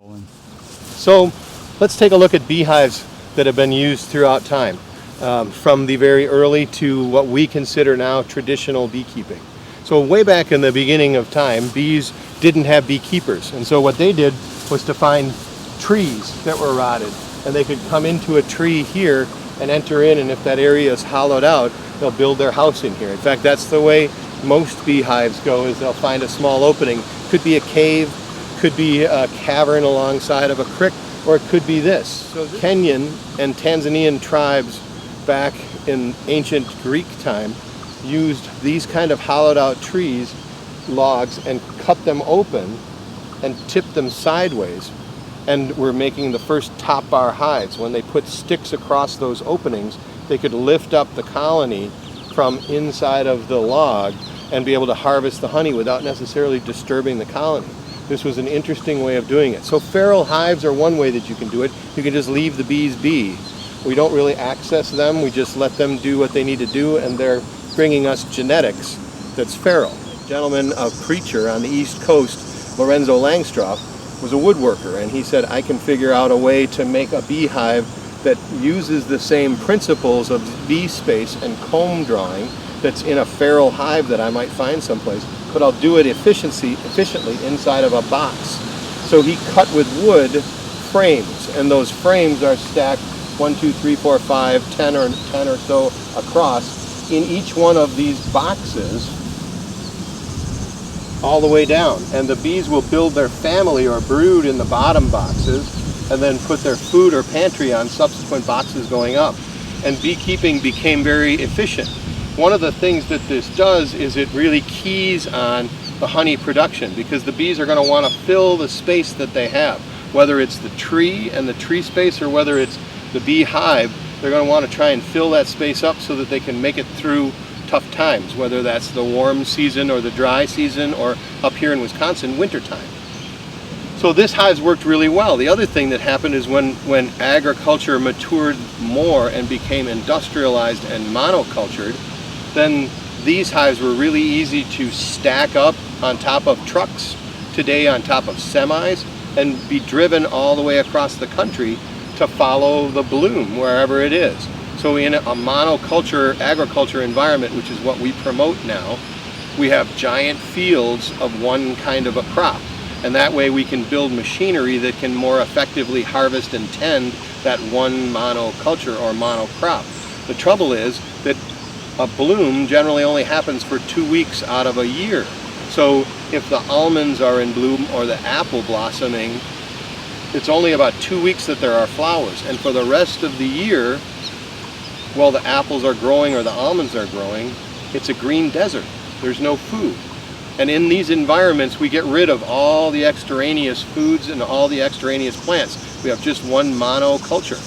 So let's take a look at beehives that have been used throughout time, from the very early to what we consider now traditional beekeeping. So way back in the beginning of time, bees didn't have beekeepers, and so what they did was to find trees that were rotted, and they could come into a tree here and enter in, and if that area is hollowed out, they'll build their house in here. In fact, that's the way most beehives go, is they'll find a small opening. Could be a cave, could be a cavern alongside of a creek, or it could be this. So Kenyan and Tanzanian tribes back in ancient Greek time used these kind of hollowed out trees, logs, and cut them open and tipped them sideways, and were making the first top bar hives. When they put sticks across those openings, they could lift up the colony from inside of the log and be able to harvest the honey without necessarily disturbing the colony. This was an interesting way of doing it. So feral hives are one way that you can do it. You can just leave the bees be. We don't really access them. We just let them do what they need to do, and they're bringing us genetics that's feral. A gentleman, a preacher on the East Coast, Lorenzo Langstroth, was a woodworker, and he said, I can figure out a way to make a beehive that uses the same principles of bee space and comb drawing that's in a feral hive that I might find someplace, but I'll do it efficiently inside of a box. So he cut with wood frames, and those frames are stacked 1, 2, 3, 4, 5, 10 or so across in each one of these boxes all the way down. And the bees will build their family or brood in the bottom boxes and then put their food or pantry on subsequent boxes going up. And beekeeping became very efficient. One of the things that this does is it really keys on the honey production, because the bees are going to want to fill the space that they have. Whether it's the tree and the tree space or whether it's the bee hive, they're going to want to try and fill that space up so that they can make it through tough times, whether that's the warm season or the dry season, or up here in Wisconsin, wintertime. So this hive's worked really well. The other thing that happened is when agriculture matured more and became industrialized and monocultured, then these hives were really easy to stack up on top of trucks, today on top of semis, and be driven all the way across the country to follow the bloom wherever it is. So in a monoculture agriculture environment, which is what we promote now, we have giant fields of one kind of a crop. And that way we can build machinery that can more effectively harvest and tend that one monoculture or monocrop. The trouble is that a bloom generally only happens for 2 weeks out of a year. So if the almonds are in bloom or the apple blossoming, it's only about 2 weeks that there are flowers. And for the rest of the year, while the apples are growing or the almonds are growing, it's a green desert. There's no food. And in these environments, we get rid of all the extraneous foods and all the extraneous plants. We have just one monoculture.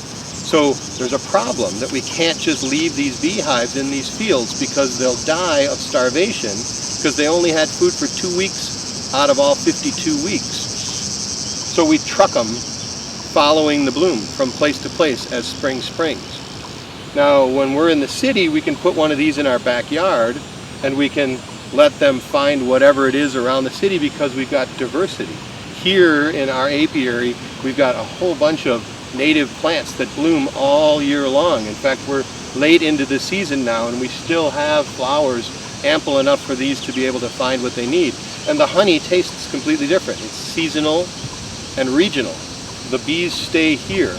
So there's a problem that we can't just leave these beehives in these fields, because they'll die of starvation because they only had food for 2 weeks out of all 52 weeks. So we truck them following the bloom from place to place as spring springs. Now, when we're in the city, we can put one of these in our backyard and we can let them find whatever it is around the city, because we've got diversity. Here in our apiary, we've got a whole bunch of native plants that bloom all year long. In fact, we're late into the season now and we still have flowers ample enough for these to be able to find what they need. And the honey tastes completely different. It's seasonal and regional. The bees stay here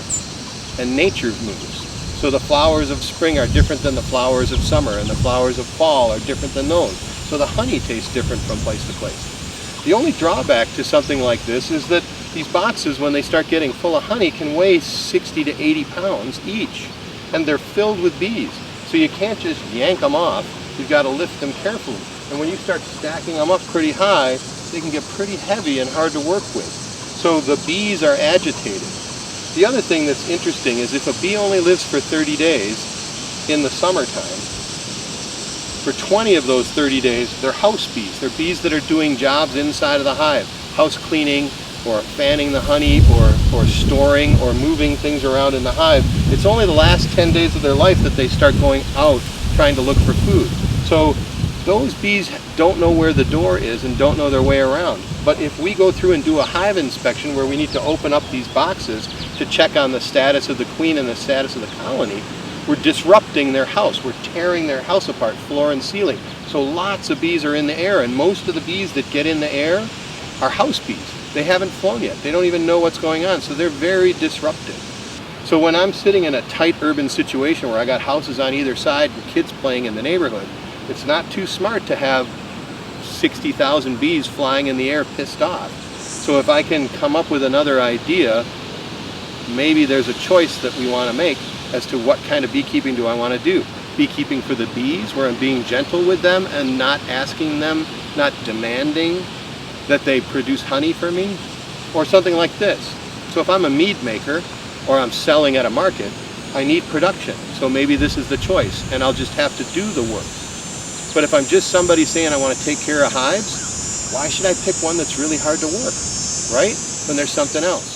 and nature moves. So the flowers of spring are different than the flowers of summer, and the flowers of fall are different than those. So the honey tastes different from place to place. The only drawback to something like this is that these boxes, when they start getting full of honey, can weigh 60 to 80 pounds each. And they're filled with bees. So you can't just yank them off. You've got to lift them carefully. And when you start stacking them up pretty high, they can get pretty heavy and hard to work with. So the bees are agitated. The other thing that's interesting is if a bee only lives for 30 days in the summertime, for 20 of those 30 days, they're house bees. They're bees that are doing jobs inside of the hive, house cleaning, or fanning the honey, or storing, or moving things around in the hive. It's only the last 10 days of their life that they start going out trying to look for food. So those bees don't know where the door is and don't know their way around. But if we go through and do a hive inspection where we need to open up these boxes to check on the status of the queen and the status of the colony, we're disrupting their house. We're tearing their house apart, floor and ceiling. So lots of bees are in the air, and most of the bees that get in the air are house bees. They haven't flown yet. They don't even know what's going on, so they're very disruptive. So when I'm sitting in a tight urban situation where I got houses on either side and kids playing in the neighborhood, it's not too smart to have 60,000 bees flying in the air pissed off. So if I can come up with another idea, maybe there's a choice that we want to make as to what kind of beekeeping do I want to do. Beekeeping for the bees, where I'm being gentle with them and not asking them, not demanding that they produce honey for me, or something like this. So if I'm a mead maker or I'm selling at a market, I need production. So maybe this is the choice, and I'll just have to do the work. But if I'm just somebody saying I want to take care of hives, why should I pick one that's really hard to work, right? When there's something else.